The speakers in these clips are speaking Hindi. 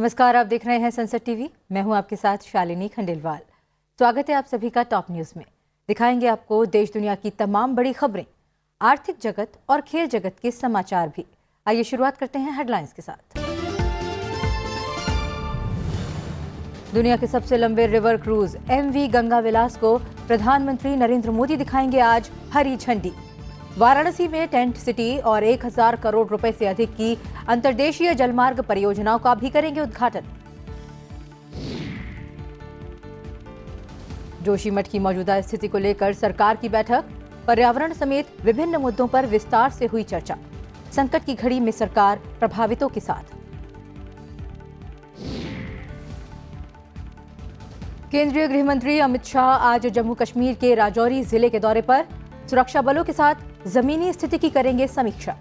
नमस्कार, आप देख रहे हैं संसद टीवी। मैं हूं आपके साथ शालिनी खंडेलवाल। स्वागत है आप सभी का टॉप न्यूज में। दिखाएंगे आपको देश दुनिया की तमाम बड़ी खबरें, आर्थिक जगत और खेल जगत के समाचार भी। आइए शुरुआत करते हैं हेडलाइंस के साथ। दुनिया के सबसे लंबे रिवर क्रूज MV गंगा विलास को प्रधानमंत्री नरेंद्र मोदी दिखाएंगे आज हरी झंडी। वाराणसी में टेंट सिटी और 1000 करोड़ रुपए से अधिक की अंतर्देशीय जलमार्ग परियोजनाओं का भी करेंगे उद्घाटन। जोशीमठ की मौजूदा स्थिति को लेकर सरकार की बैठक, पर्यावरण समेत विभिन्न मुद्दों पर विस्तार से हुई चर्चा। संकट की घड़ी में सरकार प्रभावितों के साथ। केंद्रीय गृह मंत्री अमित शाह आज जम्मू कश्मीर के राजौरी जिले के दौरे पर सुरक्षा बलों के साथ जमीनी स्थिति की करेंगे समीक्षा।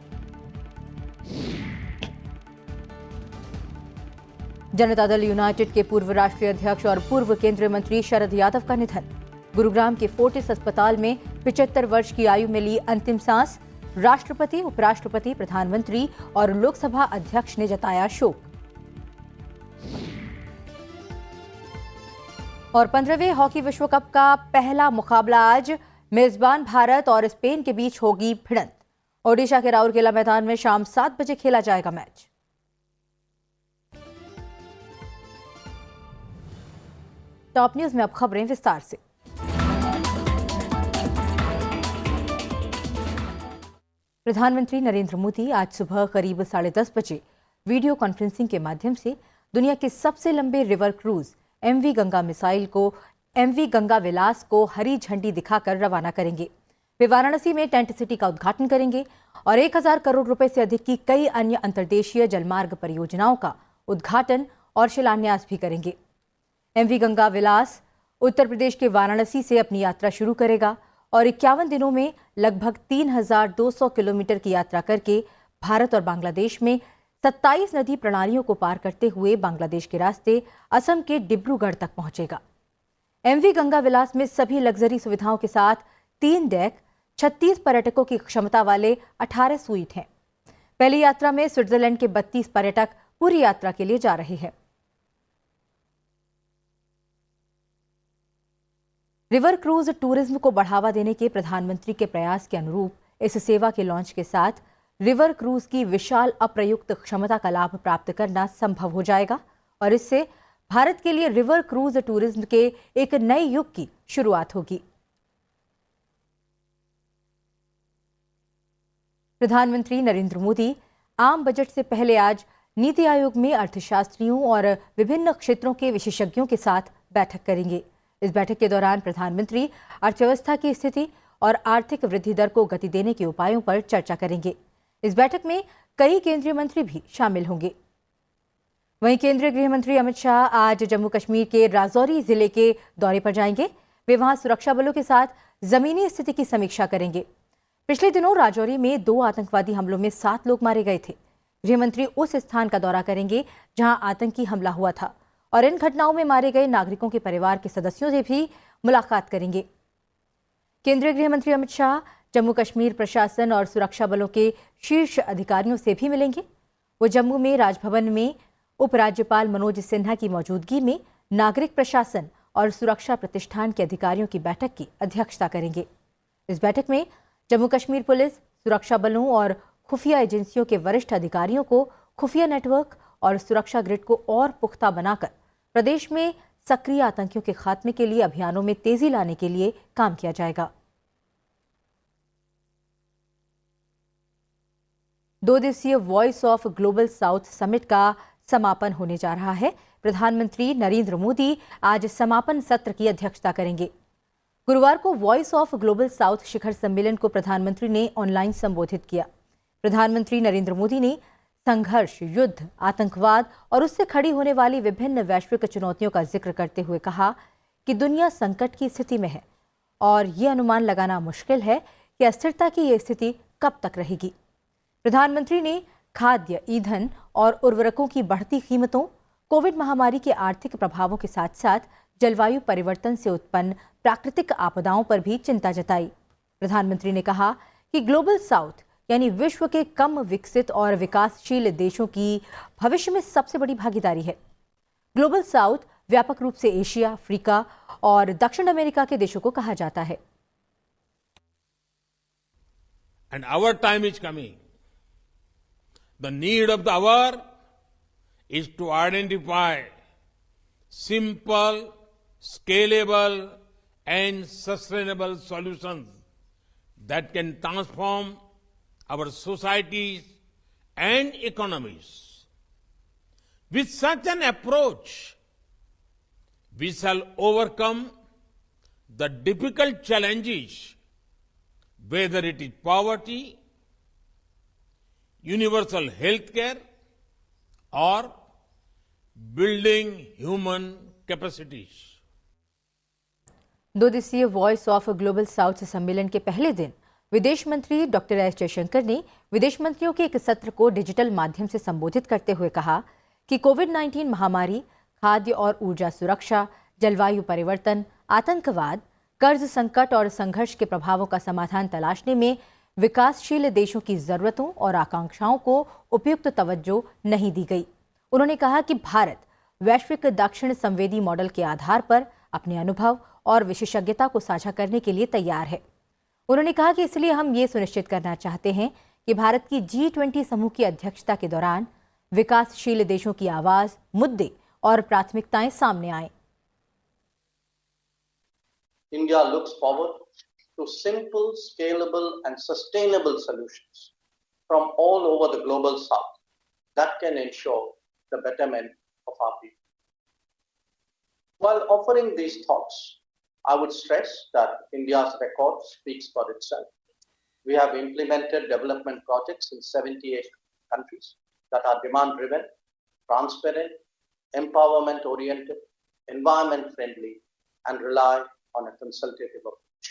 जनता दल यूनाइटेड के पूर्व राष्ट्रीय अध्यक्ष और पूर्व केंद्रीय मंत्री शरद यादव का निधन। गुरुग्राम के फोर्टिस अस्पताल में 75 वर्ष की आयु में ली अंतिम सांस। राष्ट्रपति, उपराष्ट्रपति, प्रधानमंत्री और लोकसभा अध्यक्ष ने जताया शोक। और 15वें हॉकी विश्व कप का पहला मुकाबला आज मेजबान भारत और स्पेन के बीच होगी भिड़ंत। ओडिशा के राउरकेला मैदान में शाम 7 बजे खेला जाएगा मैच। टॉप न्यूज में अब खबरें विस्तार से। प्रधानमंत्री नरेंद्र मोदी आज सुबह करीब 10:30 बजे वीडियो कॉन्फ्रेंसिंग के माध्यम से दुनिया के सबसे लंबे रिवर क्रूज MV गंगा विलास को हरी झंडी दिखाकर रवाना करेंगे। वे वाराणसी में टेंट सिटी का उद्घाटन करेंगे और 1000 करोड़ रुपए से अधिक की कई अन्य अंतर्देशीय जलमार्ग परियोजनाओं का उद्घाटन और शिलान्यास भी करेंगे। MV गंगा विलास उत्तर प्रदेश के वाराणसी से अपनी यात्रा शुरू करेगा और 51 दिनों में लगभग 3200 किलोमीटर की यात्रा करके भारत और बांग्लादेश में 27 नदी प्रणालियों को पार करते हुए बांग्लादेश के रास्ते असम के डिब्रूगढ़ तक पहुंचेगा। MV गंगा विलास में सभी लग्जरी सुविधाओं के साथ 3 डेक, 36 पर्यटकों की क्षमता वाले 18 स्वीट हैं। पहली यात्रा में स्विट्जरलैंड के 32 पर्यटक पूरी यात्रा के लिए जा रहे हैं। रिवर क्रूज टूरिज्म को बढ़ावा देने के प्रधानमंत्री के प्रयास के अनुरूप इस सेवा के लॉन्च के साथ रिवर क्रूज की विशाल अप्रयुक्त क्षमता का लाभ प्राप्त करना संभव हो जाएगा और इससे भारत के लिए रिवर क्रूज टूरिज्म के एक नए युग की शुरुआत होगी। प्रधानमंत्री नरेंद्र मोदी आम बजट से पहले आज नीति आयोग में अर्थशास्त्रियों और विभिन्न क्षेत्रों के विशेषज्ञों के साथ बैठक करेंगे। इस बैठक के दौरान प्रधानमंत्री अर्थव्यवस्था की स्थिति और आर्थिक वृद्धि दर को गति देने के उपायों पर चर्चा करेंगे। इस बैठक में कई केंद्रीय मंत्री भी शामिल होंगे। वहीं केंद्रीय गृह मंत्री अमित शाह आज जम्मू कश्मीर के राजौरी जिले के दौरे पर जाएंगे। वे वहां सुरक्षा बलों के साथ जमीनी स्थिति की समीक्षा करेंगे। पिछले दिनों राजौरी में 2 आतंकवादी हमलों में 7 लोग मारे गए थे। गृह मंत्री उस स्थान का दौरा करेंगे जहां आतंकी हमला हुआ था और इन घटनाओं में मारे गए नागरिकों के परिवार के सदस्यों से भी मुलाकात करेंगे। केंद्रीय गृह मंत्री अमित शाह जम्मू कश्मीर प्रशासन और सुरक्षा बलों के शीर्ष अधिकारियों से भी मिलेंगे। वो जम्मू में राजभवन में उपराज्यपाल मनोज सिन्हा की मौजूदगी में नागरिक प्रशासन और सुरक्षा प्रतिष्ठान के अधिकारियों की बैठक की अध्यक्षता करेंगे। इस बैठक में जम्मू कश्मीर पुलिस, सुरक्षा बलों और खुफिया एजेंसियों के वरिष्ठ अधिकारियों को खुफिया नेटवर्क और सुरक्षा ग्रिड को और पुख्ता बनाकर प्रदेश में सक्रिय आतंकियों के खात्मे के लिए अभियानों में तेजी लाने के लिए काम किया जाएगा। 2 दिवसीय voice of global south summit का समापन होने जा रहा है। प्रधानमंत्री नरेंद्र मोदी आज समापन सत्र की अध्यक्षता करेंगे। गुरुवार को वॉइस ऑफ ग्लोबल साउथ शिखर सम्मेलन को प्रधानमंत्री ने ऑनलाइन संबोधित किया। प्रधानमंत्री नरेंद्र मोदी ने संघर्ष, युद्ध, आतंकवाद और उससे खड़ी होने वाली विभिन्न वैश्विक चुनौतियों का जिक्र करते हुए कहा कि दुनिया संकट की स्थिति में है और ये अनुमान लगाना मुश्किल है कि अस्थिरता की ये स्थिति कब तक रहेगी। प्रधानमंत्री ने खाद्य, ईंधन और उर्वरकों की बढ़ती कीमतों, कोविड महामारी के आर्थिक प्रभावों के साथ साथ जलवायु परिवर्तन से उत्पन्न प्राकृतिक आपदाओं पर भी चिंता जताई। प्रधानमंत्री ने कहा कि ग्लोबल साउथ यानी विश्व के कम विकसित और विकासशील देशों की भविष्य में सबसे बड़ी भागीदारी है। ग्लोबल साउथ व्यापक रूप से एशिया, अफ्रीका और दक्षिण अमेरिका के देशों को कहा जाता है। And our time is coming. The need of the hour is to identify simple, scalable, and sustainable solutions that can transform our societies and economies. With such an approach, we shall overcome the difficult challenges, whether it is poverty, universal health care, or building human capacities. 2 दिवसीय वॉइस ऑफ ग्लोबल साउथ सम्मेलन के पहले दिन विदेश मंत्री डॉक्टर एस जयशंकर ने विदेश मंत्रियों के एक सत्र को डिजिटल माध्यम से संबोधित करते हुए कहा कि कोविड-19 महामारी, खाद्य और ऊर्जा सुरक्षा, जलवायु परिवर्तन, आतंकवाद, कर्ज संकट और संघर्ष के प्रभावों का समाधान तलाशने में विकासशील देशों की जरूरतों और आकांक्षाओं को उपयुक्त तवज्जो नहीं दी गई। उन्होंने कहा कि भारत वैश्विक दक्षिण संवेदी मॉडल के आधार पर अपने अनुभव और विशेषज्ञता को साझा करने के लिए तैयार है। उन्होंने कहा कि इसलिए हम ये सुनिश्चित करना चाहते हैं कि भारत की G20 समूह की अध्यक्षता के दौरान विकासशील देशों की आवाज, मुद्दे और प्राथमिकताएं सामने आएं। India looks forward to simple, scalable, and sustainable solutions from all over the global south that can ensure the betterment of our people. While offering these thoughts, I would stress that India's record speaks for itself. We have implemented development projects in 78 countries that are demand-driven, transparent, empowerment-oriented, environment-friendly, and rely on a consultative approach.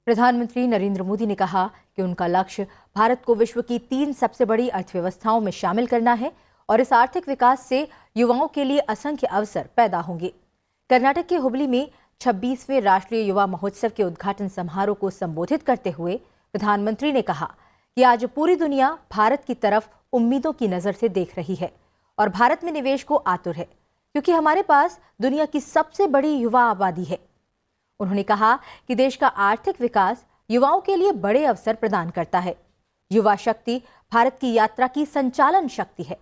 प्रधानमंत्री नरेंद्र मोदी ने कहा कि उनका लक्ष्य भारत को विश्व की 3 सबसे बड़ी अर्थव्यवस्थाओं में शामिल करना है और इस आर्थिक विकास से युवाओं के लिए असंख्य अवसर पैदा होंगे। कर्नाटक के हुबली में 26वें राष्ट्रीय युवा महोत्सव के उद्घाटन समारोह को संबोधित करते हुए प्रधानमंत्री ने कहा कि आज पूरी दुनिया भारत की तरफ उम्मीदों की नजर से देख रही है और भारत में निवेश को आतुर है, क्योंकि हमारे पास दुनिया की सबसे बड़ी युवा आबादी है। उन्होंने कहा कि देश का आर्थिक विकास युवाओं के लिए बड़े अवसर प्रदान करता है। युवा शक्ति भारत की यात्रा की संचालन शक्ति है।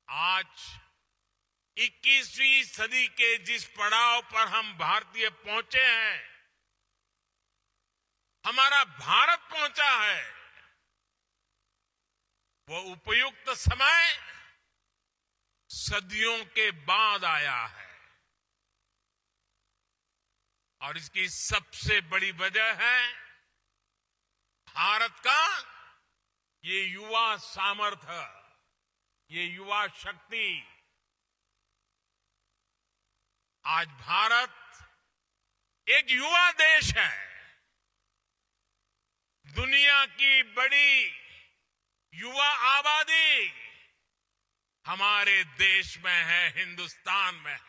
आज 21वीं सदी के जिस पड़ाव पर हम भारतीय पहुंचे हैं, हमारा भारत पहुंचा है, वो उपयुक्त समय सदियों के बाद आया है और इसकी सबसे बड़ी वजह है भारत का ये युवा सामर्थ्य, ये युवा शक्ति। आज भारत एक युवा देश है। दुनिया की बड़ी युवा आबादी हमारे देश में है, हिंदुस्तान में है।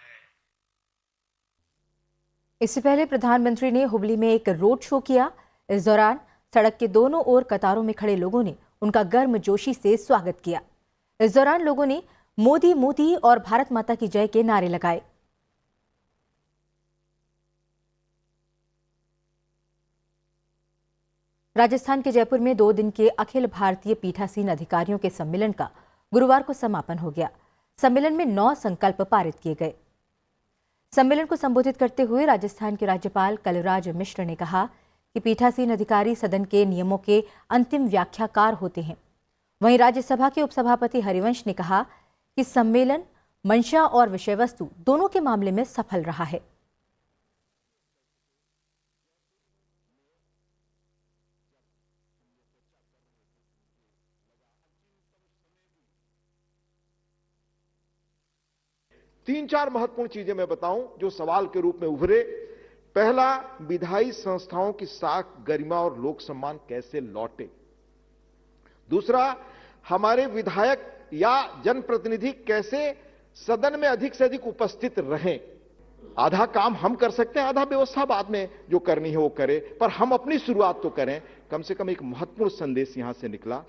इससे पहले प्रधानमंत्री ने हुबली में एक रोड शो किया। इस दौरान सड़क के दोनों ओर कतारों में खड़े लोगों ने उनका गर्मजोशी से स्वागत किया। इस दौरान लोगों ने मोदी मोदी और भारत माता की जय के नारे लगाए। राजस्थान के जयपुर में 2 दिन के अखिल भारतीय पीठासीन अधिकारियों के सम्मेलन का गुरुवार को समापन हो गया। सम्मेलन में 9 संकल्प पारित किए गए। सम्मेलन को संबोधित करते हुए राजस्थान के राज्यपाल कलराज मिश्र ने कहा कि पीठासीन अधिकारी सदन के नियमों के अंतिम व्याख्याकार होते हैं। वहीं राज्यसभा के उपसभापति हरिवंश ने कहा कि सम्मेलन मंशा और विषय वस्तु दोनों के मामले में सफल रहा है। तीन चार महत्वपूर्ण चीजें मैं बताऊं जो सवाल के रूप में उभरे। पहला, विधायी संस्थाओं की साख, गरिमा और लोक सम्मान कैसे लौटे। दूसरा, हमारे विधायक या जनप्रतिनिधि कैसे सदन में अधिक से अधिक उपस्थित रहें। आधा काम हम कर सकते हैं, आधा व्यवस्था बाद में जो करनी है वो करे, पर हम अपनी शुरुआत तो करें। कम से कम एक महत्वपूर्ण संदेश यहां से निकला।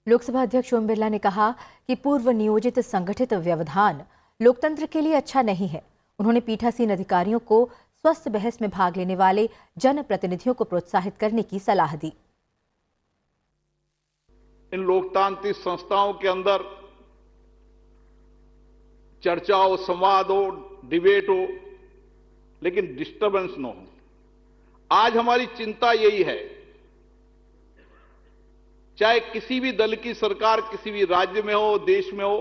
लोकसभा अध्यक्ष ओम बिरला ने कहा कि पूर्व नियोजित संगठित व्यवधान लोकतंत्र के लिए अच्छा नहीं है। उन्होंने पीठासीन अधिकारियों को स्वस्थ बहस में भाग लेने वाले जनप्रतिनिधियों को प्रोत्साहित करने की सलाह दी। इन लोकतांत्रिक संस्थाओं के अंदर चर्चा हो, संवाद हो, डिबेट हो, लेकिन डिस्टर्बेंस न हो। आज हमारी चिंता यही है, चाहे किसी भी दल की सरकार किसी भी राज्य में हो, देश में हो,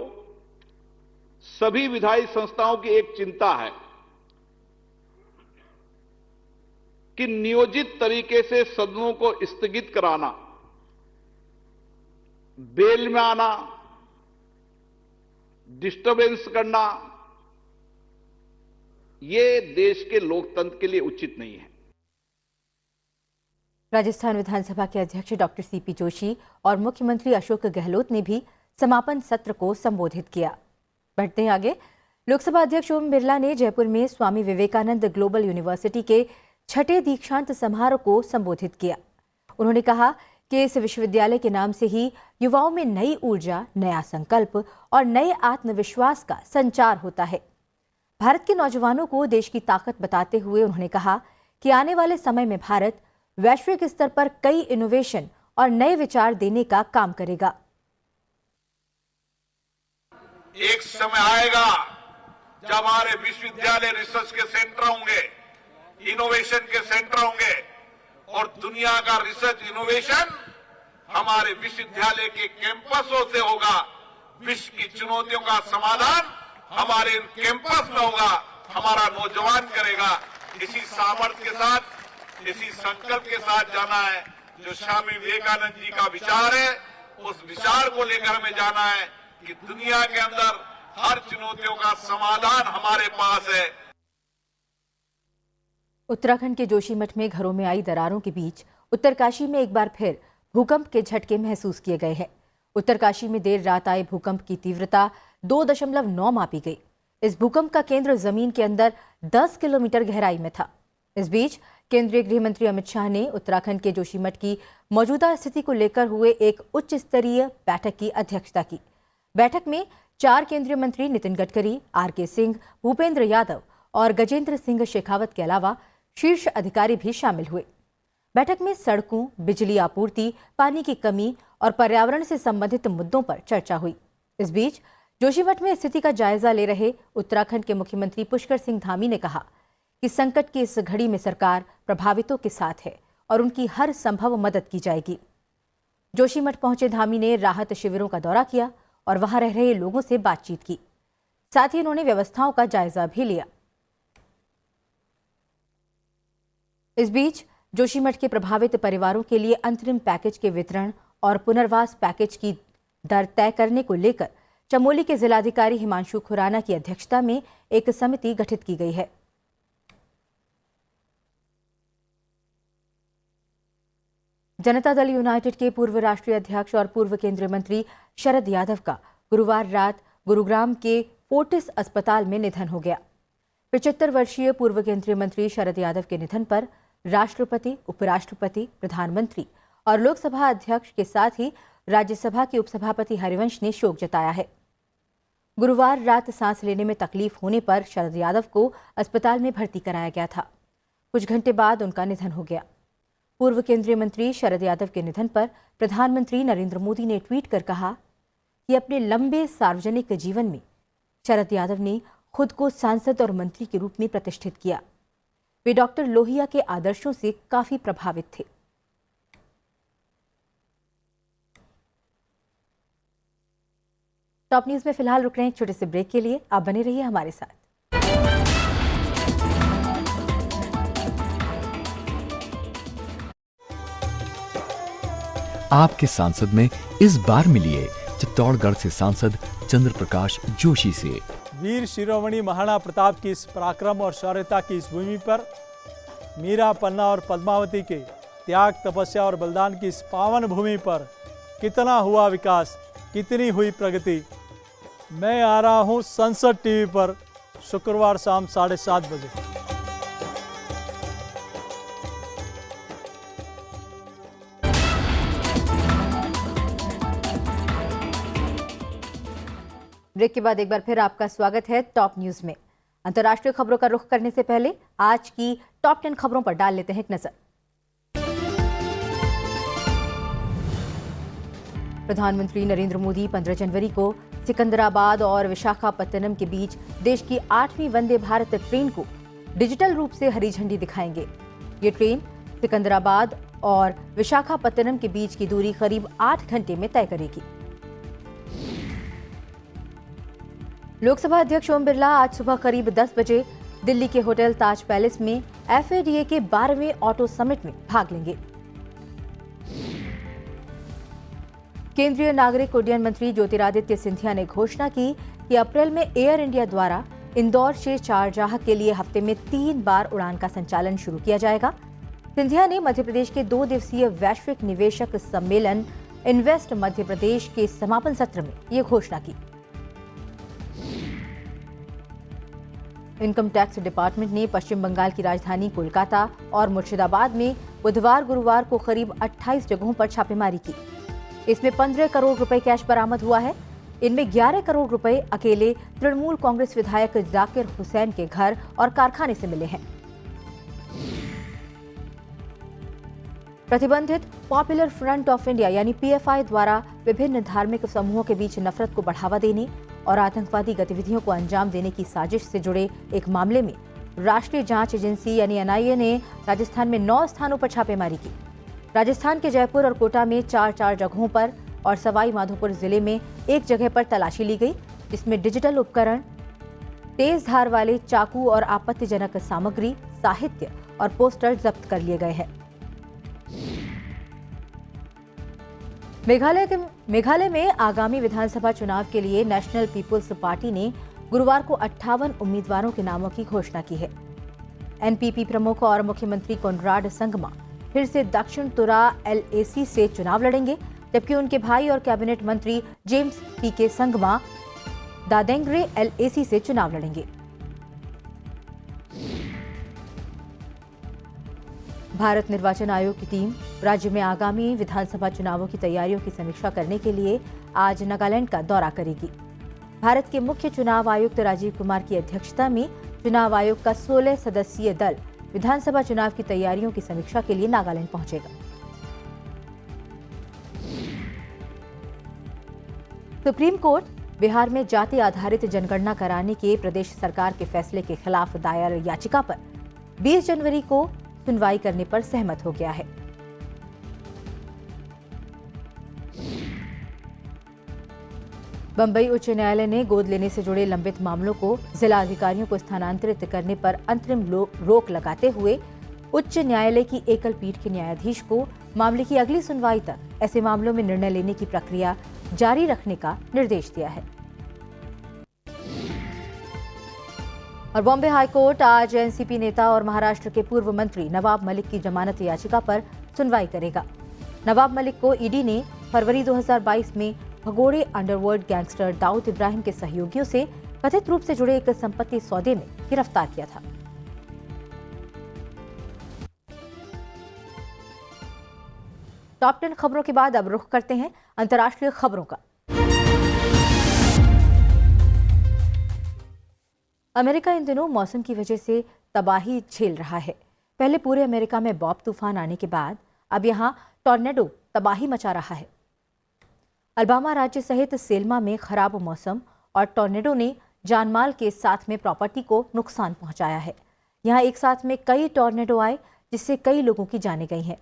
सभी विधायी संस्थाओं की एक चिंता है कि नियोजित तरीके से सदनों को स्थगित कराना, बेल में आना, डिस्टर्बेंस करना, ये देश के लोकतंत्र के लिए उचित नहीं है। राजस्थान विधानसभा के अध्यक्ष डॉक्टर सीपी जोशी और मुख्यमंत्री अशोक गहलोत ने भी समापन सत्र को संबोधित किया। बढ़ते हैं आगे। लोकसभा अध्यक्ष ओम बिरला ने जयपुर में स्वामी विवेकानंद ग्लोबल यूनिवर्सिटी के 6ठे दीक्षांत समारोह को संबोधित किया। उन्होंने कहा कि इस विश्वविद्यालय के नाम से ही युवाओं में नई ऊर्जा, नया संकल्प और नए आत्मविश्वास का संचार होता है। भारत के नौजवानों को देश की ताकत बताते हुए उन्होंने कहा कि आने वाले समय में भारत वैश्विक स्तर पर कई इनोवेशन और नए विचार देने का काम करेगा। एक समय आएगा जब हमारे विश्वविद्यालय रिसर्च के सेंटर होंगे, इनोवेशन के सेंटर होंगे और दुनिया का रिसर्च इनोवेशन हमारे विश्वविद्यालय के कैंपसों से होगा। विश्व की चुनौतियों का समाधान हमारे कैंपस में होगा, हमारा नौजवान करेगा। इसी सामर्थ्य के साथ, इसी संकल्प के साथ जाना है। जो स्वामी विवेकानंद जी का विचार है, उस विचार को लेकर हमें जाना है कि दुनिया के अंदर हर चुनौतियों का समाधान हमारे पास है। उत्तराखंड के जोशीमठ में घरों में आई दरारों के बीच उत्तरकाशी में एक बार फिर भूकंप के झटके महसूस किए गए हैं। उत्तरकाशी में देर रात आए भूकंप की तीव्रता 2.9 मापी गई। इस भूकंप का केंद्र जमीन के अंदर 10 किलोमीटर गहराई में था। इस बीच केंद्रीय गृह मंत्री अमित शाह ने उत्तराखंड के जोशीमठ की मौजूदा स्थिति को लेकर हुए एक उच्च स्तरीय बैठक की अध्यक्षता की। बैठक में 4 केंद्रीय मंत्री नितिन गडकरी, आर.के. सिंह, भूपेंद्र यादव और गजेंद्र सिंह शेखावत के अलावा शीर्ष अधिकारी भी शामिल हुए। बैठक में सड़कों, बिजली आपूर्ति, पानी की कमी और पर्यावरण से संबंधित मुद्दों पर चर्चा हुई। इस बीच जोशीमठ में स्थिति का जायजा ले रहे उत्तराखंड के मुख्यमंत्री पुष्कर सिंह धामी ने कहा कि संकट की इस घड़ी में सरकार प्रभावितों के साथ है और उनकी हर संभव मदद की जाएगी। जोशीमठ पहुंचे धामी ने राहत शिविरों का दौरा किया और वहां रह रहे लोगों से बातचीत की। साथ ही उन्होंने व्यवस्थाओं का जायजा भी लिया। इस बीच जोशीमठ के प्रभावित परिवारों के लिए अंतरिम पैकेज के वितरण और पुनर्वास पैकेज की दर तय करने को लेकर चमोली के जिलाधिकारी हिमांशु खुराना की अध्यक्षता में एक समिति गठित की गई है। जनता दल यूनाइटेड के पूर्व राष्ट्रीय अध्यक्ष और पूर्व केंद्रीय मंत्री शरद यादव का गुरुवार रात गुरुग्राम के फोर्टिस अस्पताल में निधन हो गया। 75 वर्षीय पूर्व केंद्रीय मंत्री शरद यादव के निधन पर राष्ट्रपति, उपराष्ट्रपति, प्रधानमंत्री और लोकसभा अध्यक्ष के साथ ही राज्यसभा के उपसभापति हरिवंश ने शोक जताया है। गुरुवार रात सांस लेने में तकलीफ होने पर शरद यादव को अस्पताल में भर्ती कराया गया था। कुछ घंटे बाद उनका निधन हो गया। पूर्व केंद्रीय मंत्री शरद यादव के निधन पर प्रधानमंत्री नरेंद्र मोदी ने ट्वीट कर कहा कि अपने लंबे सार्वजनिक जीवन में शरद यादव ने खुद को सांसद और मंत्री के रूप में प्रतिष्ठित किया। वे डॉक्टर लोहिया के आदर्शों से काफी प्रभावित थे। टॉप न्यूज में फिलहाल रुक रहे हैं एक छोटे से ब्रेक के लिए। आप बने रहिए हमारे साथ। आपके सांसद में इस बार मिलिए चित्तौड़गढ़ से सांसद चंद्र प्रकाश जोशी से। वीर शिरोमणि महाराणा प्रताप की इस पराक्रम और शौर्यता की इस भूमि पर मीरा, पन्ना और पद्मावती के त्याग, तपस्या और बलिदान की इस पावन भूमि पर कितना हुआ विकास, कितनी हुई प्रगति। मैं आ रहा हूं संसद टीवी पर शुक्रवार शाम 7:30 बजे। ब्रेक के बाद एक बार फिर आपका स्वागत है टॉप न्यूज में। अंतर्राष्ट्रीय खबरों का रुख करने से पहले आज की टॉप 10 खबरों पर डाल लेते हैं एक नजर। प्रधानमंत्री नरेंद्र मोदी 15 जनवरी को सिकंदराबाद और विशाखापत्तनम के बीच देश की 8वीं वंदे भारत ट्रेन को डिजिटल रूप से हरी झंडी दिखाएंगे। ये ट्रेन सिकंदराबाद और विशाखापत्तनम के बीच की दूरी करीब 8 घंटे में तय करेगी। लोकसभा अध्यक्ष ओम बिरला आज सुबह करीब 10 बजे दिल्ली के होटल ताज पैलेस में FADA के 12वें ऑटो समिट में भाग लेंगे। केंद्रीय नागरिक उड्डयन मंत्री ज्योतिरादित्य सिंधिया ने घोषणा की कि अप्रैल में एयर इंडिया द्वारा इंदौर से शारजाह के लिए हफ्ते में 3 बार उड़ान का संचालन शुरू किया जाएगा। सिंधिया ने मध्य प्रदेश के 2 दिवसीय वैश्विक निवेशक सम्मेलन इन्वेस्ट मध्य प्रदेश के समापन सत्र में ये घोषणा की। इनकम टैक्स डिपार्टमेंट ने पश्चिम बंगाल की राजधानी कोलकाता और मुर्शिदाबाद में बुधवार गुरुवार को करीब 28 जगहों पर छापेमारी की। इसमें 15 करोड़ रुपए कैश बरामद हुआ है। इनमें 11 करोड़ रुपए अकेले तृणमूल कांग्रेस विधायक जाकिर हुसैन के घर और कारखाने से मिले हैं। प्रतिबंधित पॉपुलर फ्रंट ऑफ इंडिया यानी PFI द्वारा विभिन्न धार्मिक समूहों के बीच नफरत को बढ़ावा देने और आतंकवादी गतिविधियों को अंजाम देने की साजिश से जुड़े एक मामले में राष्ट्रीय जांच एजेंसी यानी NIA ने राजस्थान में 9 स्थानों पर छापेमारी की। राजस्थान के जयपुर और कोटा में 4 जगहों पर और सवाई माधोपुर जिले में 1 जगह पर तलाशी ली गई, जिसमें डिजिटल उपकरण, तेज धार वाले चाकू और आपत्तिजनक सामग्री, साहित्य और पोस्टर जब्त कर लिए गए हैं। मेघालय में आगामी विधानसभा चुनाव के लिए नेशनल पीपुल्स पार्टी ने गुरुवार को 58 उम्मीदवारों के नामों की घोषणा की है। NPP प्रमुख और मुख्यमंत्री कोनराड संगमा फिर से दक्षिण तुरा LAC से चुनाव लड़ेंगे, जबकि उनके भाई और कैबिनेट मंत्री जेम्स PK संगमा दादेंग्रे LAC से चुनाव लड़ेंगे। भारत निर्वाचन आयोग की टीम राज्य में आगामी विधानसभा चुनावों की तैयारियों की समीक्षा करने के लिए आज नागालैंड का दौरा करेगी। भारत के मुख्य चुनाव आयुक्त राजीव कुमार की अध्यक्षता में चुनाव आयोग का 16 सदस्यीय दल विधानसभा चुनाव की तैयारियों की समीक्षा के लिए नागालैंड पहुंचेगा। सुप्रीम कोर्ट बिहार में जाति आधारित जनगणना कराने के प्रदेश सरकार के फैसले के खिलाफ दायर याचिका पर 20 जनवरी को सुनवाई करने पर सहमत हो गया है। बंबई उच्च न्यायालय ने गोद लेने से जुड़े लंबित मामलों को जिला अधिकारियों को स्थानांतरित करने पर अंतरिम रोक लगाते हुए उच्च न्यायालय की एकल पीठ के न्यायाधीश को मामले की अगली सुनवाई तक ऐसे मामलों में निर्णय लेने की प्रक्रिया जारी रखने का निर्देश दिया है। और बॉम्बे हाईकोर्ट आज एनसीपी नेता और महाराष्ट्र के पूर्व मंत्री नवाब मलिक की जमानत याचिका पर सुनवाई करेगा। नवाब मलिक को ईडी ने फरवरी 2022 में भगोड़े अंडरवर्ल्ड गैंगस्टर दाऊद इब्राहिम के सहयोगियों से कथित रूप से जुड़े एक संपत्ति सौदे में गिरफ्तार किया था। टॉप 10 खबरों के बाद अब रुख करते हैं अंतर्राष्ट्रीय खबरों का। अमेरिका इन दिनों मौसम की वजह से तबाही झेल रहा है। पहले पूरे अमेरिका में बॉब तूफान आने के बाद अब यहां टॉर्नेडो तबाही मचा रहा है। अलबामा राज्य सहित सेल्मा में खराब मौसम और टॉर्नेडो ने जानमाल के साथ में प्रॉपर्टी को नुकसान पहुंचाया है। यहां एक साथ में कई टॉर्नेडो आए जिससे कई लोगों की जानें गई हैं।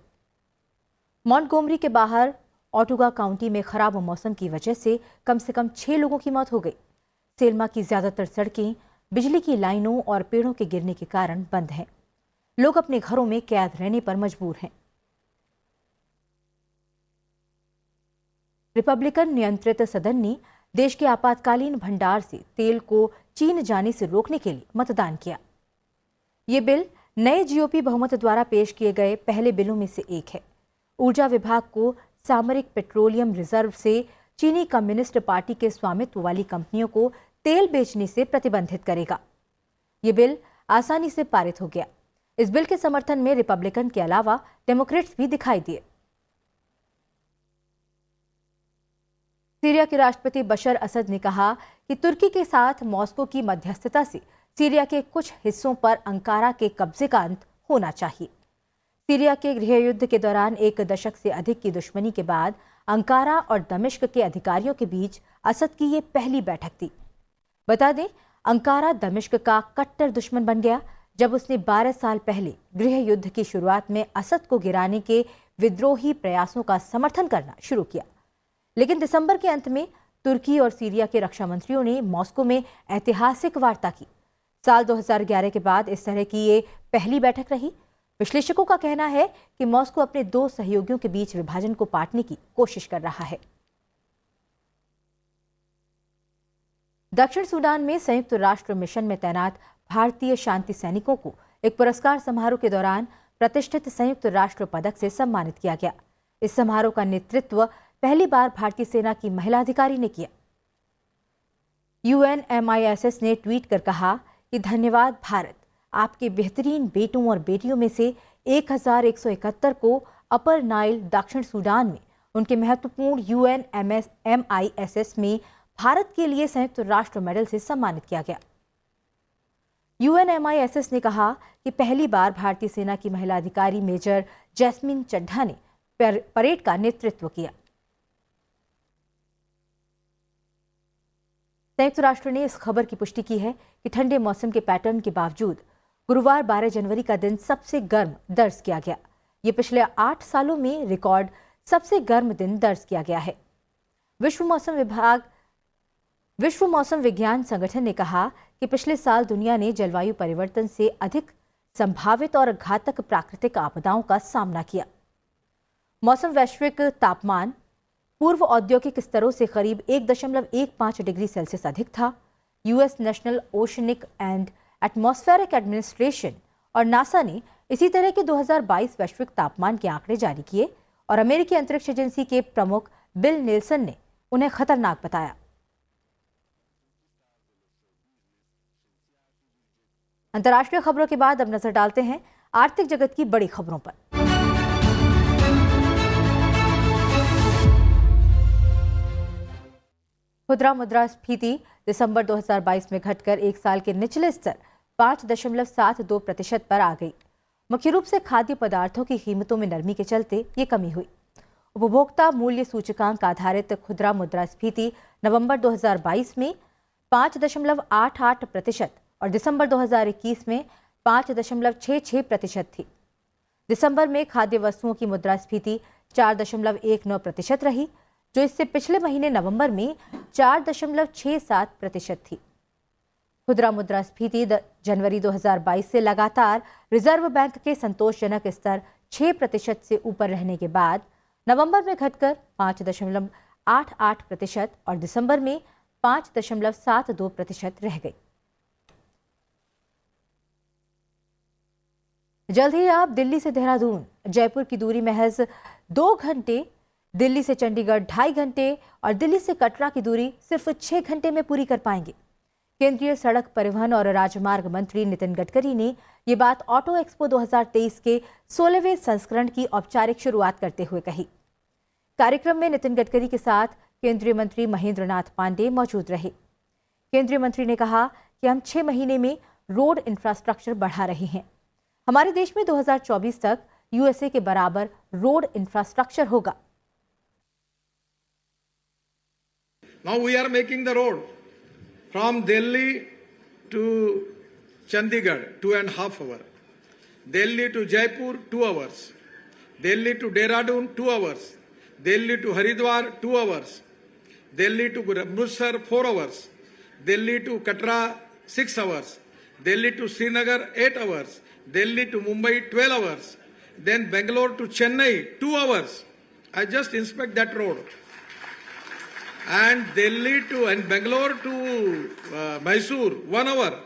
मॉन्टगोमरी के बाहर ऑटुगा काउंटी में खराब मौसम की वजह से कम 6 लोगों की मौत हो गई। सेल्मा की ज्यादातर सड़कें बिजली की लाइनों और पेड़ों के गिरने के कारण बंद हैं। लोग अपने घरों में कैद रहने पर मजबूर हैं। रिपब्लिकन नियंत्रित सदन ने देश के आपातकालीन भंडार से तेल को चीन जाने से रोकने के लिए मतदान किया। ये बिल नए जीओपी बहुमत द्वारा पेश किए गए पहले बिलों में से एक है। ऊर्जा विभाग को सामरिक पेट्रोलियम रिजर्व से चीनी कम्युनिस्ट पार्टी के स्वामित्व वाली कंपनियों को तेल बेचने से प्रतिबंधित करेगा। ये बिल आसानी से पारित हो गया। इस बिल के समर्थन में रिपब्लिकन के अलावा डेमोक्रेट्स भी दिखाई दिए। सीरिया के राष्ट्रपति बशर असद ने कहा कि तुर्की के साथ मॉस्को की मध्यस्थता से सीरिया के कुछ हिस्सों पर अंकारा के कब्जे का अंत होना चाहिए। सीरिया के गृह युद्ध के दौरान 1 दशक से अधिक की दुश्मनी के बाद अंकारा और दमिश्क के अधिकारियों के बीच असद की ये पहली बैठक थी। बता दें, अंकारा दमिश्क का कट्टर दुश्मन बन गया जब उसने 12 साल पहले गृह युद्ध की शुरुआत में असद को गिराने के विद्रोही प्रयासों का समर्थन करना शुरू किया। लेकिन दिसंबर के अंत में तुर्की और सीरिया के रक्षा मंत्रियों ने मॉस्को में ऐतिहासिक वार्ता की। साल 2011 के बाद इस तरह की ये पहली बैठक रही। विश्लेषकों का कहना है कि मॉस्को अपने 2 सहयोगियों के बीच विभाजन को पाटने की कोशिश कर रहा है। दक्षिण सूडान में संयुक्त राष्ट्र मिशन में तैनात भारतीय शांति सैनिकों को एक पुरस्कार समारोह के दौरान प्रतिष्ठित संयुक्त राष्ट्र पदक से सम्मानित किया गया। इस समारोह का नेतृत्व पहली बार भारतीय सेना की महिला अधिकारी ने किया। UNMISS ने ट्वीट कर कहा कि धन्यवाद भारत, आपके बेहतरीन बेटों और बेटियों में से 1171 को अपर नाइल दक्षिण सूडान में उनके महत्वपूर्ण UNMISS में भारत के लिए संयुक्त राष्ट्र मेडल से सम्मानित किया गया। UNMISS ने कहा कि पहली बार भारतीय सेना की महिला अधिकारी मेजर जैस्मिन चड्ढा ने परेड का नेतृत्व किया। संयुक्त राष्ट्र ने इस खबर की पुष्टि की है कि ठंडे मौसम के पैटर्न के बावजूद गुरुवार 12 जनवरी का दिन सबसे गर्म दर्ज किया गया। ये पिछले 8 सालों में रिकॉर्ड सबसे गर्म दिन दर्ज किया गया है। विश्व मौसम विज्ञान संगठन ने कहा कि पिछले साल दुनिया ने जलवायु परिवर्तन से अधिक संभावित और घातक प्राकृतिक आपदाओं का सामना किया। मौसम वैश्विक तापमान पूर्व औद्योगिक स्तरों से करीब 1.15 डिग्री सेल्सियस अधिक था। US national oceanic and atmospheric administration और नासा ने इसी तरह के 2022 वैश्विक तापमान के आंकड़े जारी किए और अमेरिकी अंतरिक्ष एजेंसी के प्रमुख बिल नेल्सन ने उन्हें खतरनाक बताया। अंतर्राष्ट्रीय खबरों के बाद अब नजर डालते हैं आर्थिक जगत की बड़ी खबरों पर। खुदरा मुद्रास्फीति दिसंबर 2022 में घटकर 1 साल के निचले स्तर 5.72% पर आ गई। मुख्य रूप से खाद्य पदार्थों की कीमतों में नरमी के चलते ये कमी हुई। उपभोक्ता मूल्य सूचकांक आधारित खुदरा मुद्रास्फीति नवंबर 2022 में 5.88% और दिसंबर 2021 में 5.66% थी। दिसंबर में खाद्य वस्तुओं की मुद्रास्फीति 4.19% रही, जो इससे पिछले महीने नवंबर में 4.67% थी। खुदरा मुद्रास्फीति जनवरी 2022 से लगातार रिजर्व बैंक के संतोषजनक स्तर 6% से ऊपर रहने के बाद नवंबर में घटकर 5.88% और दिसंबर में 5.72% रह गई। जल्द ही आप दिल्ली से देहरादून, जयपुर की दूरी महज 2 घंटे, दिल्ली से चंडीगढ़ 2.5 घंटे और दिल्ली से कटरा की दूरी सिर्फ 6 घंटे में पूरी कर पाएंगे। केंद्रीय सड़क परिवहन और राजमार्ग मंत्री नितिन गडकरी ने ये बात ऑटो एक्सपो 2023 के 16वें संस्करण की औपचारिक शुरुआत करते हुए कही। कार्यक्रम में नितिन गडकरी के साथ केंद्रीय मंत्री महेंद्र नाथ पांडे मौजूद रहे। केंद्रीय मंत्री ने कहा कि हम 6 महीने में रोड इंफ्रास्ट्रक्चर बढ़ा रहे हैं। हमारे देश में 2024 तक यूएसए के बराबर रोड इंफ्रास्ट्रक्चर होगा। Now we are making the road from Delhi to Chandigarh 2.5 hours, Delhi to Jaipur 2 hours, Delhi to Dehradun 2 hours, Delhi to Haridwar 2 hours, Delhi to Amritsar 4 hours, Delhi to Katra 6 hours, Delhi to Srinagar 8 hours, Delhi to Mumbai 12 hours, then Bangalore to Chennai 2 hours. I just inspect that road. And Delhi to and Bangalore to Mysore 1 hour.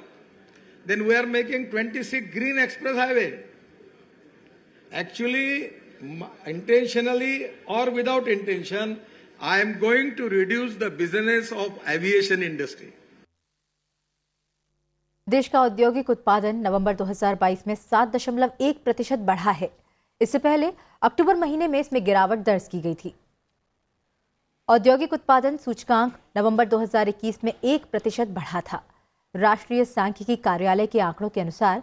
Then we are making 26 green express highway. Actually, intentionally or without intention, I am going to reduce the business of aviation industry. देश का औद्योगिक उत्पादन नवंबर 2022 में 7.1% बढ़ा है। इससे पहले अक्टूबर महीने में इसमें गिरावट दर्ज की गई थी। औद्योगिक उत्पादन सूचकांक नवंबर 2021 में 1% बढ़ा था। राष्ट्रीय सांख्यिकी कार्यालय के आंकड़ों के अनुसार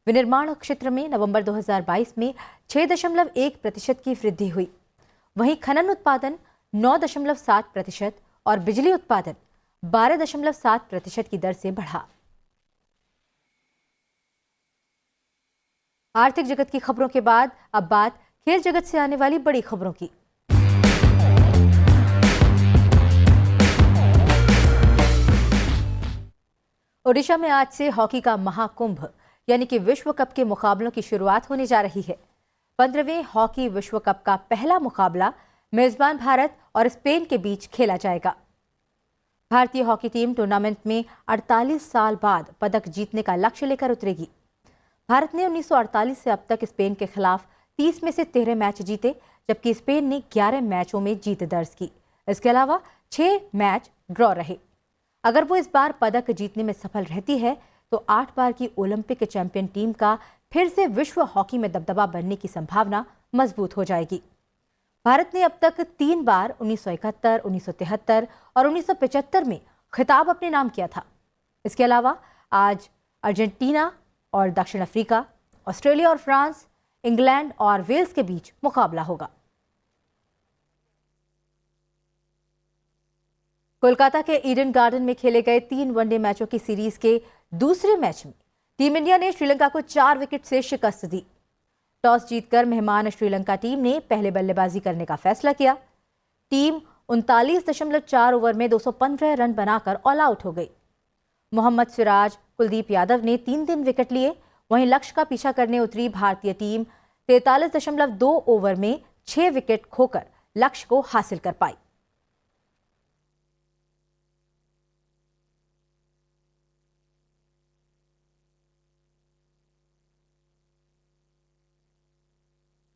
विनिर्माण क्षेत्र में नवंबर 2022 में 6.1% की वृद्धि हुई। वहीं खनन उत्पादन 9.7% और बिजली उत्पादन 12.7% की दर से बढ़ा। आर्थिक जगत की खबरों के बाद अब बात खेल जगत से आने वाली बड़ी खबरों की। ओडिशा में आज से हॉकी का महाकुंभ यानी कि विश्व कप के मुकाबलों की शुरुआत होने जा रही है। 15वें हॉकी विश्व कप का पहला मुकाबला मेजबान भारत और स्पेन के बीच खेला जाएगा। भारतीय हॉकी टीम टूर्नामेंट में 48 साल बाद पदक जीतने का लक्ष्य लेकर उतरेगी। भारत ने 1948 से अब तक स्पेन के खिलाफ 30 में से 13 मैच जीते, जबकि स्पेन ने 11 मैचों में जीत दर्ज की। इसके अलावा 6 मैच ड्रॉ रहे। अगर वो इस बार पदक जीतने में सफल रहती है तो 8 बार की ओलंपिक चैंपियन टीम का फिर से विश्व हॉकी में दबदबा बनने की संभावना मजबूत हो जाएगी। भारत ने अब तक 3 बार 1971, 1973 और 1975 में खिताब अपने नाम किया था। इसके अलावा आज अर्जेंटीना और दक्षिण अफ्रीका, ऑस्ट्रेलिया और फ्रांस, इंग्लैंड और वेल्स के बीच मुकाबला होगा। कोलकाता के ईडन गार्डन में खेले गए 3 वनडे मैचों की सीरीज के दूसरे मैच में टीम इंडिया ने श्रीलंका को 4 विकेट से शिकस्त दी। टॉस जीतकर मेहमान श्रीलंका टीम ने पहले बल्लेबाजी करने का फैसला किया। टीम 39.4 ओवर में 215 रन बनाकर ऑल आउट हो गई। मोहम्मद सिराज, कुलदीप यादव ने 3 विकेट लिए। वहीं लक्ष्य का पीछा करने उतरी भारतीय टीम 43.2 ओवर में 6 विकेट खोकर लक्ष्य को हासिल कर पाई।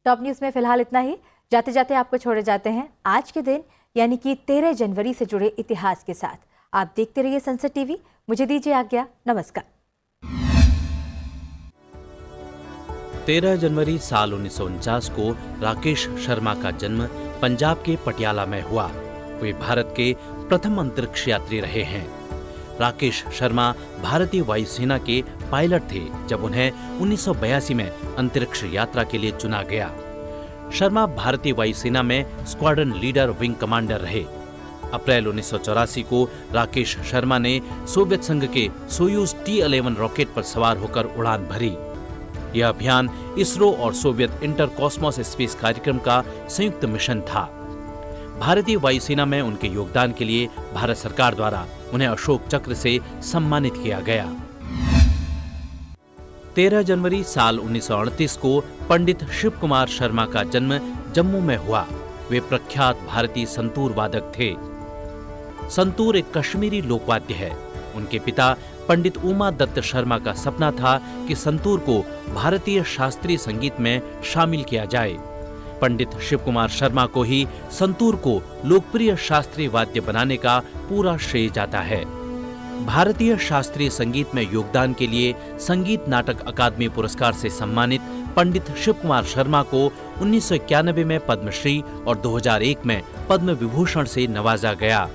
टॉप न्यूज में फिलहाल इतना ही। जाते जाते आपको छोड़े जाते हैं आज के दिन यानी कि 13 जनवरी से जुड़े इतिहास के साथ। आप देखते रहिए संसद टीवी। मुझे दीजिए आज्ञा। नमस्कार। 13 जनवरी साल 1949 को राकेश शर्मा का जन्म पंजाब के पटियाला में हुआ। वे भारत के प्रथम अंतरिक्ष यात्री रहे हैं। राकेश शर्मा भारतीय वायुसेना के पायलट थे जब उन्हें 1982 में अंतरिक्ष यात्रा के लिए चुना गया। शर्मा भारतीय वायुसेना में स्क्वाड्रन लीडर विंग कमांडर रहे। अप्रैल 1984 को राकेश शर्मा ने सोवियत संघ के सोयूज T-11 रॉकेट पर सवार होकर उड़ान भरी। यह अभियान इसरो और सोवियत इंटर कॉस्मोस स्पेस कार्यक्रम का संयुक्त मिशन था। भारतीय वायुसेना में उनके योगदान के लिए भारत सरकार द्वारा उन्हें अशोक चक्र से सम्मानित किया गया। 13 जनवरी साल 1938 को पंडित शिव कुमार शर्मा का जन्म जम्मू में हुआ। वे प्रख्यात भारतीय संतूर वादक थे। संतूर एक कश्मीरी लोकवाद्य है। उनके पिता पंडित उमा दत्त शर्मा का सपना था कि संतूर को भारतीय शास्त्रीय संगीत में शामिल किया जाए। पंडित शिव कुमार शर्मा को ही संतूर को लोकप्रिय शास्त्रीय वाद्य बनाने का पूरा श्रेय जाता है। भारतीय शास्त्रीय संगीत में योगदान के लिए संगीत नाटक अकादमी पुरस्कार से सम्मानित पंडित शिव कुमार शर्मा को 1991 में पद्मश्री और 2001 में पद्म विभूषण से नवाजा गया।